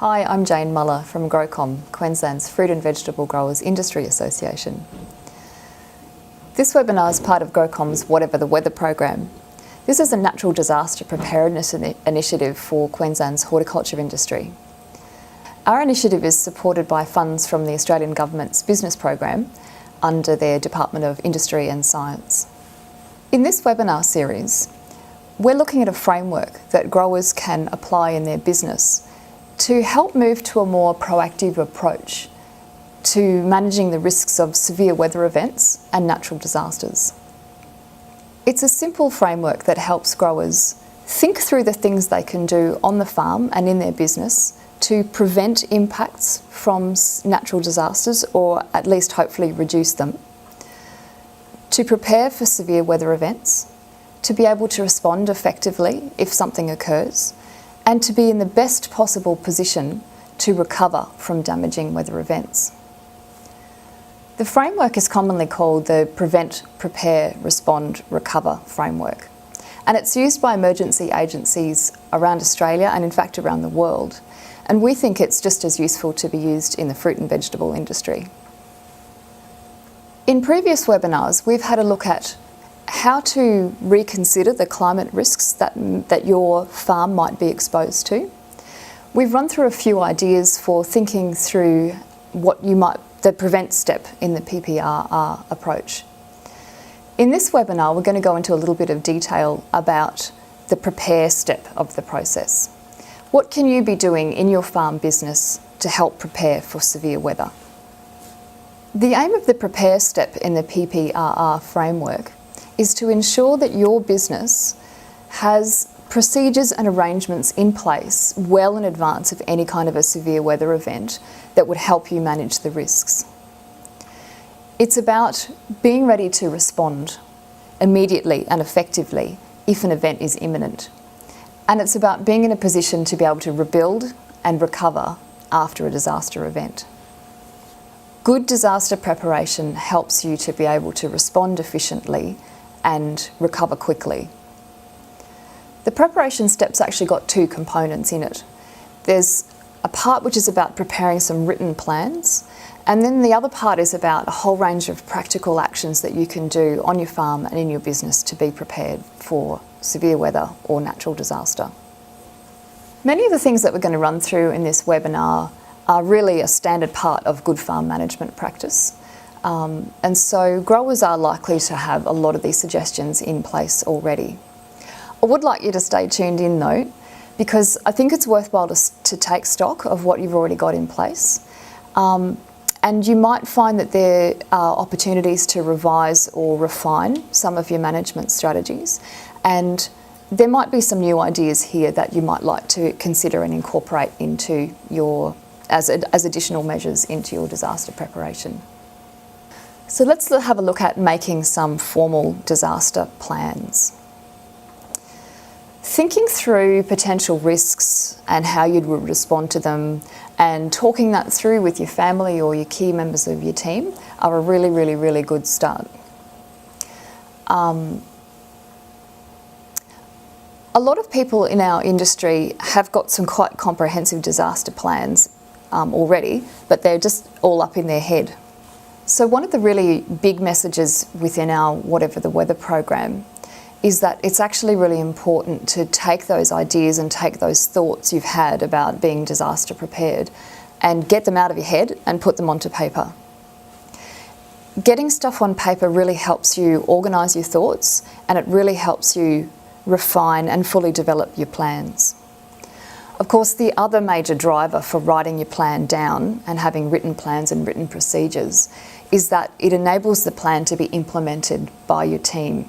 Hi, I'm Jane Muller from GrowCom, Queensland's Fruit and Vegetable Growers Industry Association. This webinar is part of GrowCom's Whatever the Weather program. This is a natural disaster preparedness initiative for Queensland's horticulture industry. Our initiative is supported by funds from the Australian Government's business program under their Department of Industry and Science. In this webinar series, we're looking at a framework that growers can apply in their business to help move to a more proactive approach to managing the risks of severe weather events and natural disasters. It's a simple framework that helps growers think through the things they can do on the farm and in their business to prevent impacts from natural disasters, or at least hopefully reduce them, to prepare for severe weather events, to be able to respond effectively if something occurs, and to be in the best possible position to recover from damaging weather events. The framework is commonly called the Prevent, Prepare, Respond, Recover framework, and it's used by emergency agencies around Australia and in fact around the world, and we think it's just as useful to be used in the fruit and vegetable industry. In previous webinars, we've had a look at how to reconsider the climate risks that your farm might be exposed to. We've run through a few ideas for thinking through the prevent step in the PPRR approach. In this webinar, we're going to go into a little bit of detail about the prepare step of the process. What can you be doing in your farm business to help prepare for severe weather? The aim of the prepare step in the PPRR framework is to ensure that your business has procedures and arrangements in place well in advance of any kind of a severe weather event that would help you manage the risks. It's about being ready to respond immediately and effectively if an event is imminent. And it's about being in a position to be able to rebuild and recover after a disaster event. Good disaster preparation helps you to be able to respond efficiently and recover quickly. The preparation step's actually got two components in it. There's a part which is about preparing some written plans, and then the other part is about a whole range of practical actions that you can do on your farm and in your business to be prepared for severe weather or natural disaster. Many of the things that we're going to run through in this webinar are really a standard part of good farm management practice. And so growers are likely to have a lot of these suggestions in place already. I would like you to stay tuned in though, because I think it's worthwhile to take stock of what you've already got in place. And you might find that there are opportunities to revise or refine some of your management strategies. And there might be some new ideas here that you might like to consider and incorporate into as additional measures into your disaster preparation. So let's have a look at making some formal disaster plans. Thinking through potential risks and how you'd respond to them, and talking that through with your family or your key members of your team are a really, really, really good start. A lot of people in our industry have got some quite comprehensive disaster plans already, but they're just all up in their head. So one of the really big messages within our Whatever the Weather program is that it's actually really important to take those ideas and take those thoughts you've had about being disaster prepared and get them out of your head and put them onto paper. Getting stuff on paper really helps you organise your thoughts, and it really helps you refine and fully develop your plans. Of course, the other major driver for writing your plan down and having written plans and written procedures is that it enables the plan to be implemented by your team.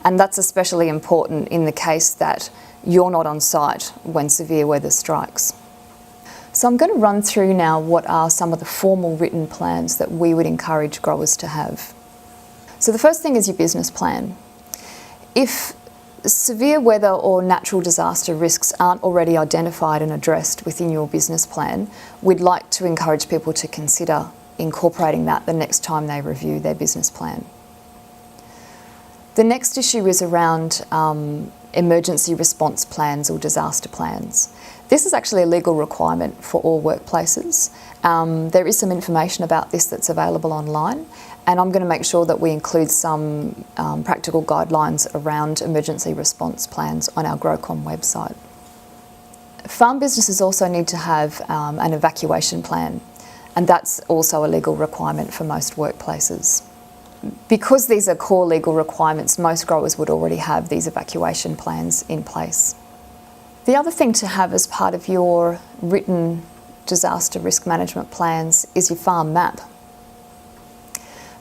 And that's especially important in the case that you're not on site when severe weather strikes. So I'm going to run through now what are some of the formal written plans that we would encourage growers to have. So the first thing is your business plan. If severe weather or natural disaster risks aren't already identified and addressed within your business plan, we'd like to encourage people to consider incorporating that the next time they review their business plan. The next issue is around emergency response plans or disaster plans. This is actually a legal requirement for all workplaces. There is some information about this that's available online, and I'm going to make sure that we include some practical guidelines around emergency response plans on our GrowCom website. Farm businesses also need to have an evacuation plan, and that's also a legal requirement for most workplaces. Because these are core legal requirements, most growers would already have these evacuation plans in place. The other thing to have as part of your written disaster risk management plans is your farm map.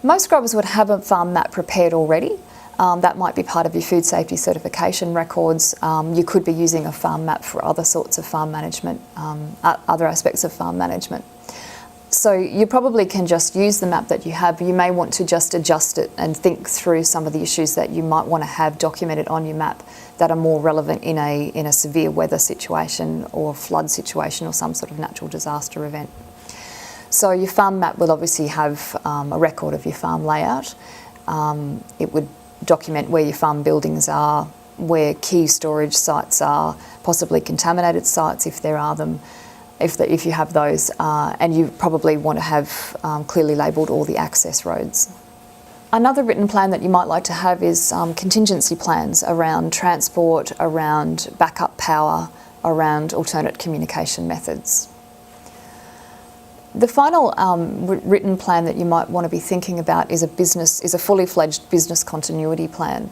Most growers would have a farm map prepared already. That might be part of your food safety certification records. You could be using a farm map for other sorts of farm management, other aspects of farm management. So you probably can just use the map that you have. You may want to just adjust it and think through some of the issues that you might want to have documented on your map that are more relevant in a severe weather situation or flood situation or some sort of natural disaster event. So your farm map will obviously have a record of your farm layout. It would document where your farm buildings are, where key storage sites are, possibly contaminated sites if there are them, if you have those, and you probably want to have clearly labelled all the access roads. Another written plan that you might like to have is contingency plans around transport, around backup power, around alternate communication methods. The final written plan that you might want to be thinking about is a fully fledged business continuity plan.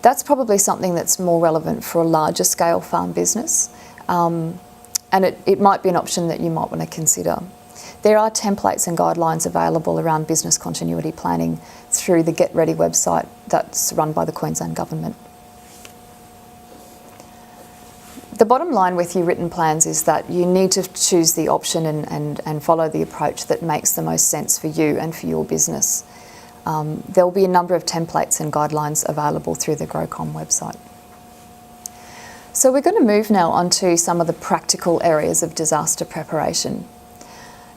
That's probably something that's more relevant for a larger scale farm business. And it might be an option that you might want to consider. There are templates and guidelines available around business continuity planning through the Get Ready website that's run by the Queensland Government. The bottom line with your written plans is that you need to choose the option and follow the approach that makes the most sense for you and for your business. There will be a number of templates and guidelines available through the GrowCom website. So we're going to move now on to some of the practical areas of disaster preparation.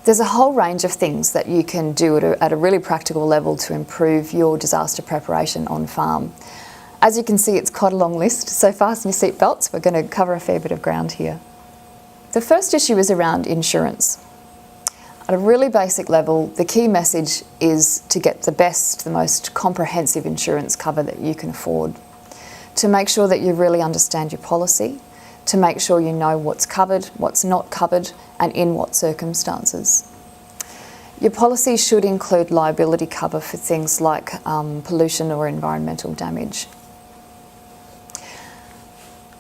There's a whole range of things that you can do at a really practical level to improve your disaster preparation on farm. As you can see, it's quite a long list, so fasten your seatbelts. We're going to cover a fair bit of ground here. The first issue is around insurance. At a really basic level, the key message is to get the best, the most comprehensive insurance cover that you can afford. To make sure that you really understand your policy, to make sure you know what's covered, what's not covered, and in what circumstances. Your policy should include liability cover for things like pollution or environmental damage.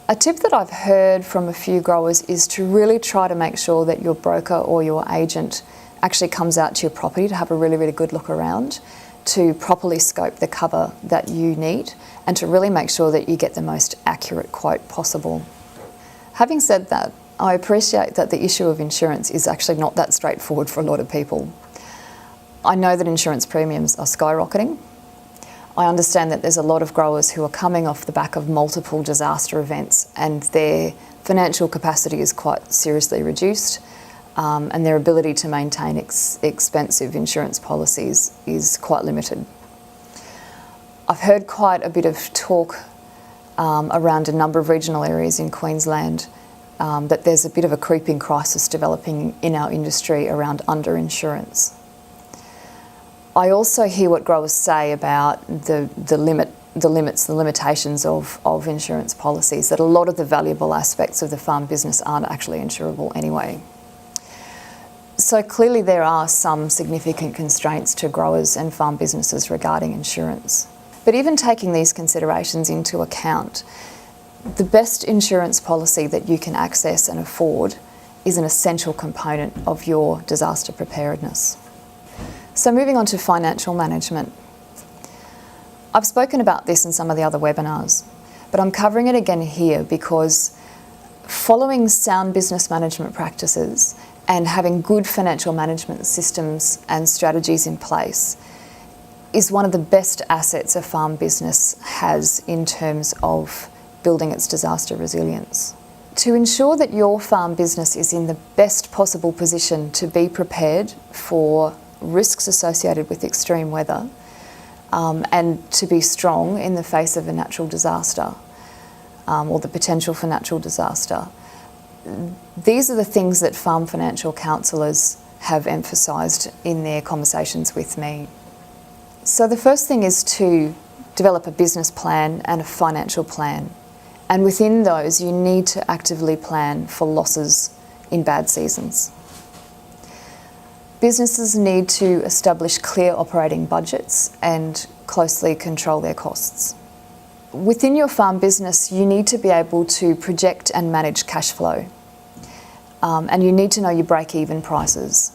A tip that I've heard from a few growers is to really try to make sure that your broker or your agent actually comes out to your property to have a really, really good look around, to properly scope the cover that you need, and to really make sure that you get the most accurate quote possible. Having said that, I appreciate that the issue of insurance is actually not that straightforward for a lot of people. I know that insurance premiums are skyrocketing. I understand that there's a lot of growers who are coming off the back of multiple disaster events and their financial capacity is quite seriously reduced, and their ability to maintain expensive insurance policies is quite limited. I've heard quite a bit of talk around a number of regional areas in Queensland that there's a bit of a creeping crisis developing in our industry around underinsurance. I also hear what growers say about the limitations of insurance policies, that a lot of the valuable aspects of the farm business aren't actually insurable anyway. So clearly there are some significant constraints to growers and farm businesses regarding insurance. But even taking these considerations into account, the best insurance policy that you can access and afford is an essential component of your disaster preparedness. So moving on to financial management. I've spoken about this in some of the other webinars, but I'm covering it again here because following sound business management practices and having good financial management systems and strategies in place is one of the best assets a farm business has in terms of building its disaster resilience. To ensure that your farm business is in the best possible position to be prepared for risks associated with extreme weather and to be strong in the face of a natural disaster or the potential for natural disaster, these are the things that farm financial counsellors have emphasised in their conversations with me. So the first thing is to develop a business plan and a financial plan. And within those, you need to actively plan for losses in bad seasons. Businesses need to establish clear operating budgets and closely control their costs. Within your farm business, you need to be able to project and manage cash flow. And you need to know your break-even prices.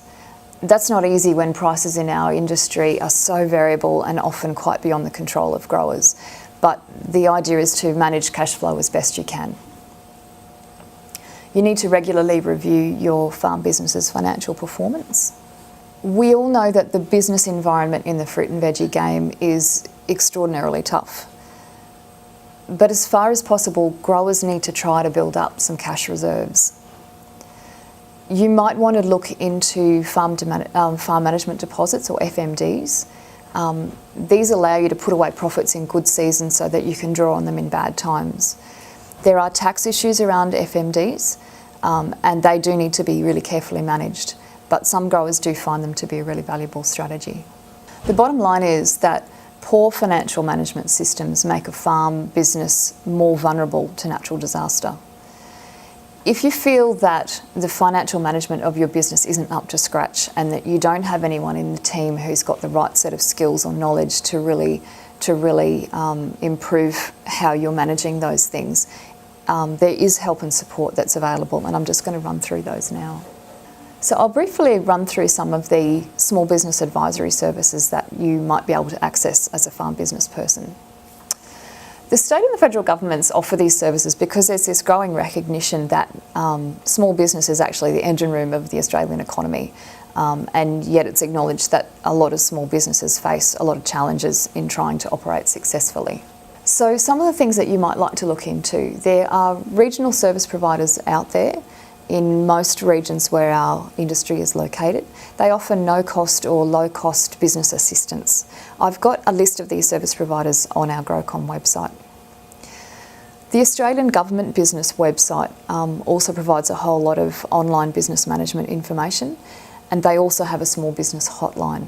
That's not easy when prices in our industry are so variable and often quite beyond the control of growers. But the idea is to manage cash flow as best you can. You need to regularly review your farm business's financial performance. We all know that the business environment in the fruit and veggie game is extraordinarily tough. But as far as possible, growers need to try to build up some cash reserves. You might want to look into farm management deposits, or FMDs. These allow you to put away profits in good seasons so that you can draw on them in bad times. There are tax issues around FMDs, and they do need to be really carefully managed, but some growers do find them to be a really valuable strategy. The bottom line is that poor financial management systems make a farm business more vulnerable to natural disaster. If you feel that the financial management of your business isn't up to scratch and that you don't have anyone in the team who's got the right set of skills or knowledge to really improve how you're managing those things, there is help and support that's available, and I'm just going to run through those now. So I'll briefly run through some of the small business advisory services that you might be able to access as a farm business person. The state and the federal governments offer these services because there's this growing recognition that small business is actually the engine room of the Australian economy, and yet it's acknowledged that a lot of small businesses face a lot of challenges in trying to operate successfully. So some of the things that you might like to look into, there are regional service providers out there in most regions where our industry is located. They offer no-cost or low-cost business assistance. I've got a list of these service providers on our GrowCom website. The Australian Government Business website also provides a whole lot of online business management information, and they also have a small business hotline.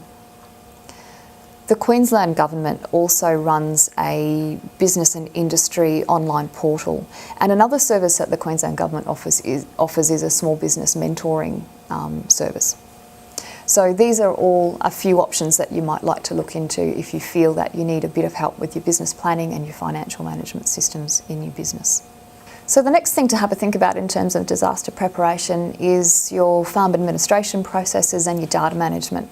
The Queensland Government also runs a business and industry online portal, and another service that the Queensland Government offers is a small business mentoring service. So these are all a few options that you might like to look into if you feel that you need a bit of help with your business planning and your financial management systems in your business. So the next thing to have a think about in terms of disaster preparation is your farm administration processes and your data management.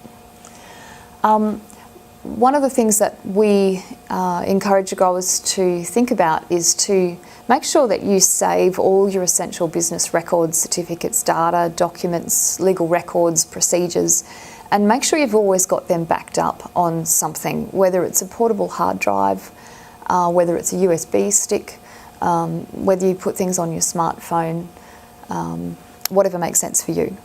One of the things that we encourage growers to think about is to make sure that you save all your essential business records, certificates, data, documents, legal records, procedures, and make sure you've always got them backed up on something, whether it's a portable hard drive, whether it's a USB stick, whether you put things on your smartphone, whatever makes sense for you.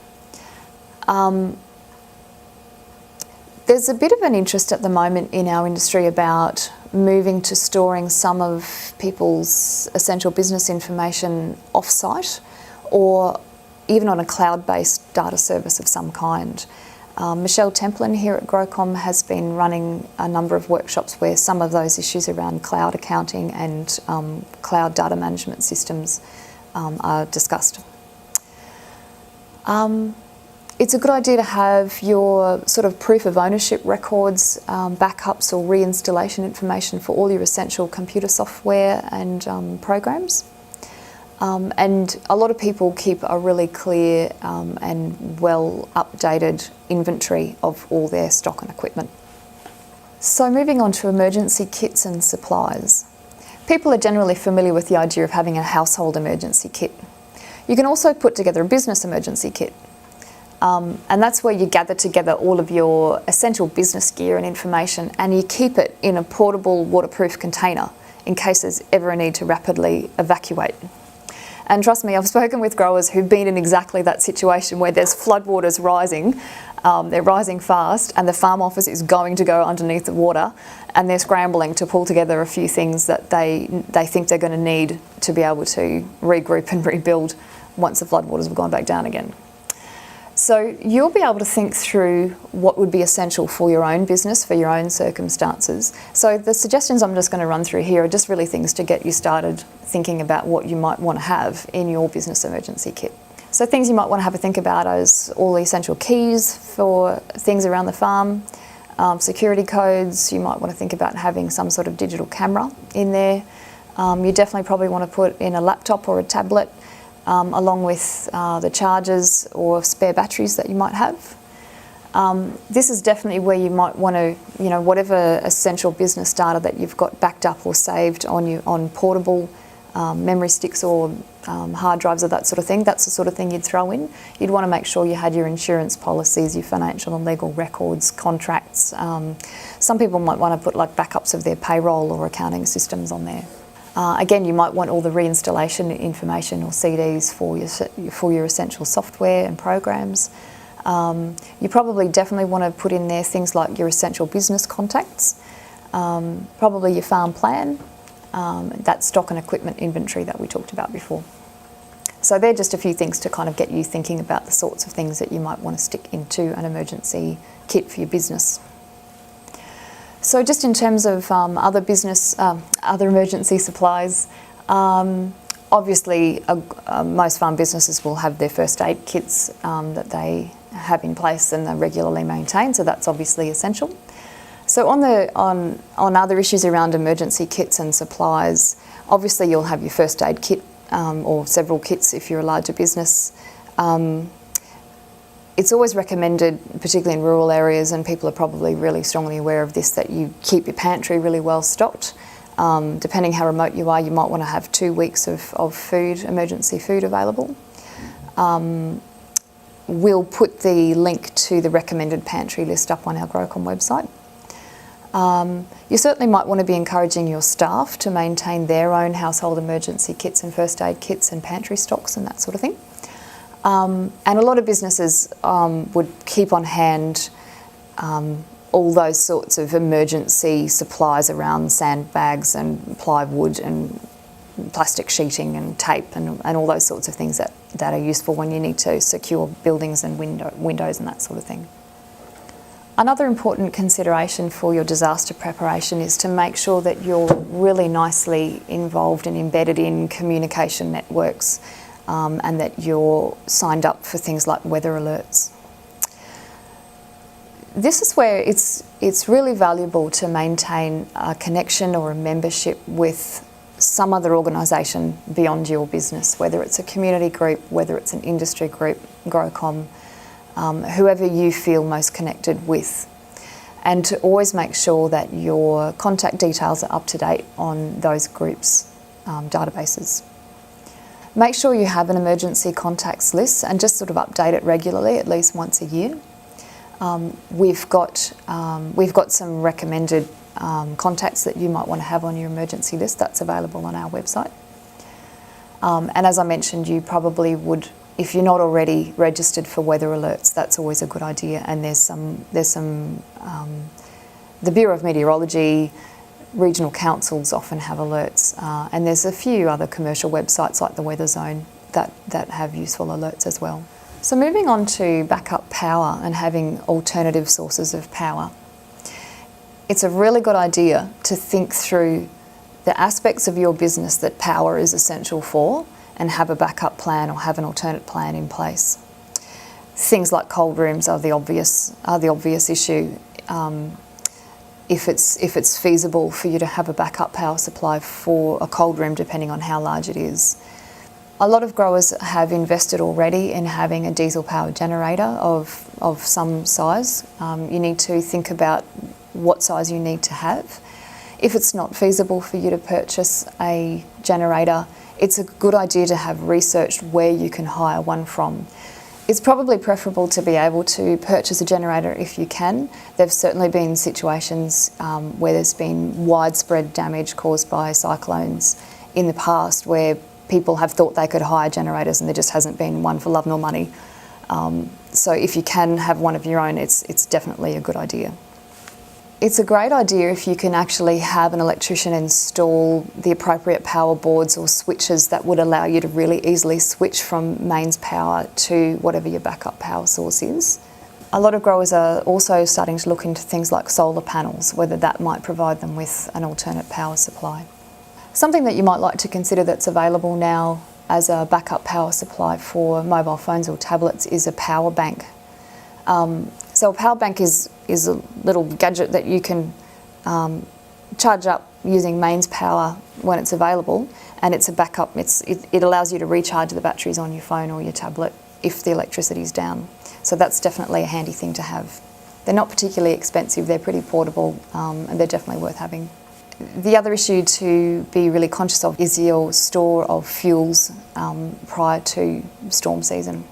There's a bit of an interest at the moment in our industry about moving to storing some of people's essential business information off-site or even on a cloud-based data service of some kind. Michelle Templin here at GrowCom has been running a number of workshops where some of those issues around cloud accounting and cloud data management systems are discussed. It's a good idea to have your sort of proof of ownership records, backups or reinstallation information for all your essential computer software and programs. And a lot of people keep a really clear and well updated inventory of all their stock and equipment. So moving on to emergency kits and supplies. People are generally familiar with the idea of having a household emergency kit. You can also put together a business emergency kit. And that's where you gather together all of your essential business gear and information, and you keep it in a portable waterproof container in case there's ever a need to rapidly evacuate. And trust me, I've spoken with growers who've been in exactly that situation where there's floodwaters rising, they're rising fast, and the farm office is going to go underneath the water, and they're scrambling to pull together a few things that they think they're going to need to be able to regroup and rebuild once the floodwaters have gone back down again. So you'll be able to think through what would be essential for your own business, for your own circumstances. So the suggestions I'm just going to run through here are just really things to get you started thinking about what you might want to have in your business emergency kit. So things you might want to have a think about is all the essential keys for things around the farm, security codes. You might want to think about having some sort of digital camera in there. You definitely probably want to put in a laptop or a tablet, along with the chargers or spare batteries that you might have. This is definitely where you might want to, whatever essential business data that you've got backed up or saved on portable memory sticks or hard drives or that sort of thing, that's the sort of thing you'd throw in. You'd want to make sure you had your insurance policies, your financial and legal records, contracts. Some people might want to put like backups of their payroll or accounting systems on there. Again, you might want all the reinstallation information or CDs for your essential software and programs. You probably definitely want to put in there things like your essential business contacts, probably your farm plan, that stock and equipment inventory that we talked about before. So they're just a few things to kind of get you thinking about the sorts of things that you might want to stick into an emergency kit for your business. So just in terms of other emergency supplies, obviously most farm businesses will have their first aid kits that they have in place and are regularly maintained, so that's obviously essential. So on other issues around emergency kits and supplies, obviously you'll have your first aid kit or several kits if you're a larger business. It's always recommended, particularly in rural areas, and people are probably really strongly aware of this, that you keep your pantry really well stocked. Depending how remote you are, you might want to have 2 weeks of food, emergency food available. We'll put the link to the recommended pantry list up on our GrowCom website. You certainly might want to be encouraging your staff to maintain their own household emergency kits and first aid kits and pantry stocks and that sort of thing. And a lot of businesses would keep on hand all those sorts of emergency supplies around sandbags and plywood and plastic sheeting and tape and all those sorts of things that are useful when you need to secure buildings and windows and that sort of thing. Another important consideration for your disaster preparation is to make sure that you're really nicely involved and embedded in communication networks, and that you're signed up for things like weather alerts. This is where it's really valuable to maintain a connection or a membership with some other organisation beyond your business, whether it's a community group, whether it's an industry group, GrowCom, whoever you feel most connected with. And to always make sure that your contact details are up to date on those groups' databases. Make sure you have an emergency contacts list and just sort of update it regularly, at least once a year. We've got some recommended contacts that you might want to have on your emergency list. That's available on our website. And as I mentioned, you probably would, if you're not already registered for weather alerts, that's always a good idea. And there's some the Bureau of Meteorology, regional councils often have alerts, and there's a few other commercial websites like the Weather Zone that have useful alerts as well. So moving on to backup power and having alternative sources of power. It's a really good idea to think through the aspects of your business that power is essential for and have a backup plan or have an alternate plan in place. Things like cold rooms are the obvious issue. If it's feasible for you to have a backup power supply for a cold room, depending on how large it is. A lot of growers have invested already in having a diesel powered generator of some size. You need to think about what size you need to have. If it's not feasible for you to purchase a generator, it's a good idea to have researched where you can hire one from. It's probably preferable to be able to purchase a generator if you can. There've certainly been situations where there's been widespread damage caused by cyclones in the past where people have thought they could hire generators and there just hasn't been one for love nor money. So if you can have one of your own, it's definitely a good idea. It's a great idea if you can actually have an electrician install the appropriate power boards or switches that would allow you to really easily switch from mains power to whatever your backup power source is. A lot of growers are also starting to look into things like solar panels, whether that might provide them with an alternate power supply. Something that you might like to consider that's available now as a backup power supply for mobile phones or tablets is a power bank. So a power bank is a little gadget that you can charge up using mains power when it's available, and it's a backup. It allows you to recharge the batteries on your phone or your tablet if the electricity's down. So that's definitely a handy thing to have. They're not particularly expensive, they're pretty portable, and they're definitely worth having. The other issue to be really conscious of is your store of fuels prior to storm season.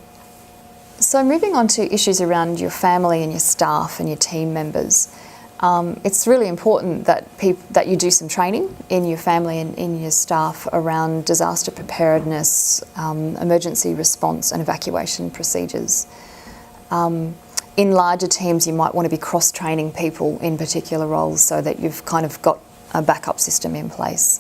So moving on to issues around your family and your staff and your team members, it's really important that you do some training in your family and in your staff around disaster preparedness, emergency response and evacuation procedures. In larger teams, you might want to be cross-training people in particular roles so that you've kind of got a backup system in place.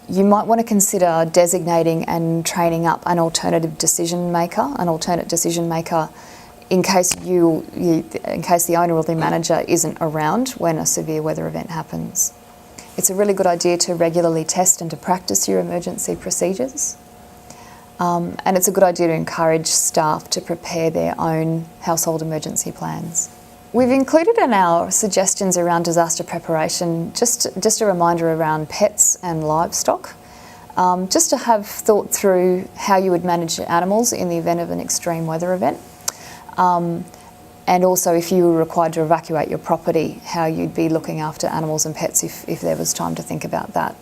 You might want to consider designating and training up an alternate decision maker in case the owner or the manager isn't around when a severe weather event happens. It's a really good idea to regularly test and to practice your emergency procedures. And it's a good idea to encourage staff to prepare their own household emergency plans. We've included in our suggestions around disaster preparation just a reminder around pets and livestock, just to have thought through how you would manage your animals in the event of an extreme weather event, and also if you were required to evacuate your property, how you'd be looking after animals and pets if there was time to think about that.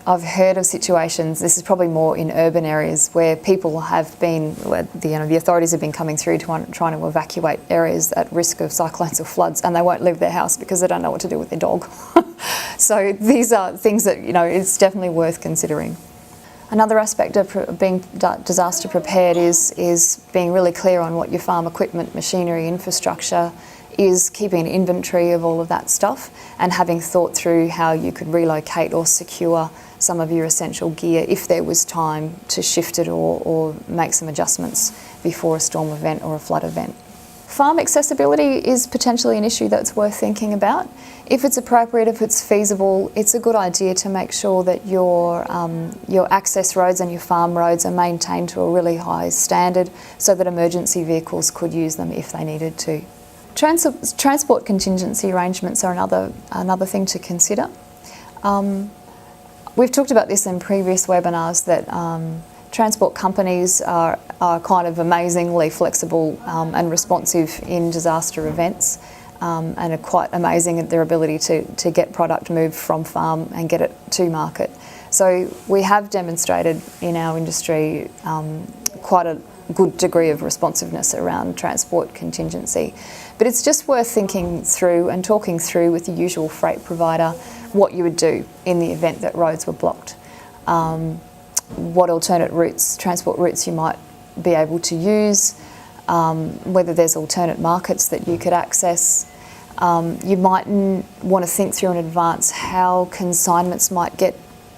I've heard of situations, this is probably more in urban areas, where people have been, the authorities have been coming through trying to evacuate areas at risk of cyclones or floods, and they won't leave their house because they don't know what to do with their dog. So these are things that, it's definitely worth considering. Another aspect of being disaster prepared is being really clear on what your farm equipment, machinery, infrastructure is, keeping an inventory of all of that stuff, and having thought through how you could relocate or secure some of your essential gear if there was time to shift it or make some adjustments before a storm event or a flood event. Farm accessibility is potentially an issue that's worth thinking about. If it's appropriate, if it's feasible, it's a good idea to make sure that your access roads and your farm roads are maintained to a really high standard so that emergency vehicles could use them if they needed to. Transport contingency arrangements are another thing to consider. We've talked about this in previous webinars that transport companies are kind of amazingly flexible and responsive in disaster events, and are quite amazing at their ability to get product moved from farm and get it to market. So we have demonstrated in our industry quite a good degree of responsiveness around transport contingency. But it's just worth thinking through and talking through with the usual freight provider what you would do in the event that roads were blocked, what alternate transport routes you might be able to use, whether there's alternate markets that you could access. You might want to think through in advance how consignments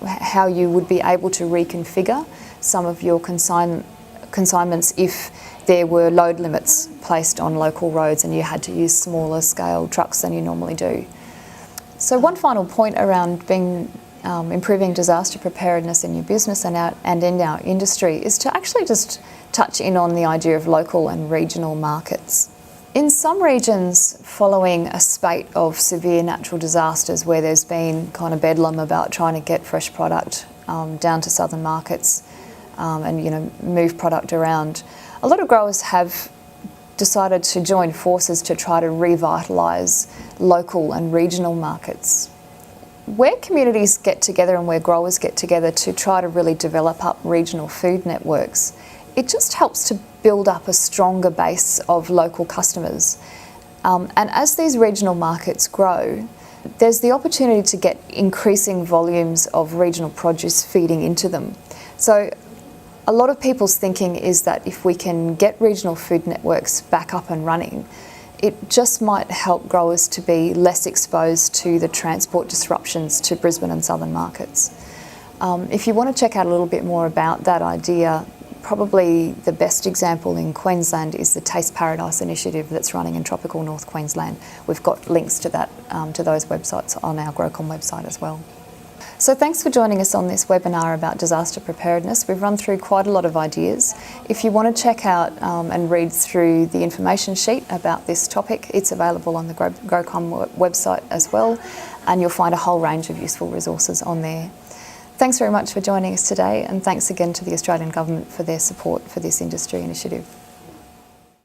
how you would be able to reconfigure some of your consignments if there were load limits placed on local roads and you had to use smaller scale trucks than you normally do. So one final point around improving disaster preparedness in your business and in our industry is to actually just touch in on the idea of local and regional markets. In some regions, following a spate of severe natural disasters where there's been kind of bedlam about trying to get fresh product down to southern markets and move product around, a lot of growers have decided to join forces to try to revitalise local and regional markets. Where communities get together and where growers get together to try to really develop up regional food networks, it just helps to build up a stronger base of local customers. And as these regional markets grow, there's the opportunity to get increasing volumes of regional produce feeding into them. So a lot of people's thinking is that if we can get regional food networks back up and running, it just might help growers to be less exposed to the transport disruptions to Brisbane and southern markets. If you want to check out a little bit more about that idea, probably the best example in Queensland is the Taste Paradise initiative that's running in tropical North Queensland. We've got links to that, to those websites on our GrowCom website as well. So thanks for joining us on this webinar about disaster preparedness. We've run through quite a lot of ideas. If you want to check out and read through the information sheet about this topic, it's available on the GrowCom website as well, and you'll find a whole range of useful resources on there. Thanks very much for joining us today, and thanks again to the Australian Government for their support for this industry initiative.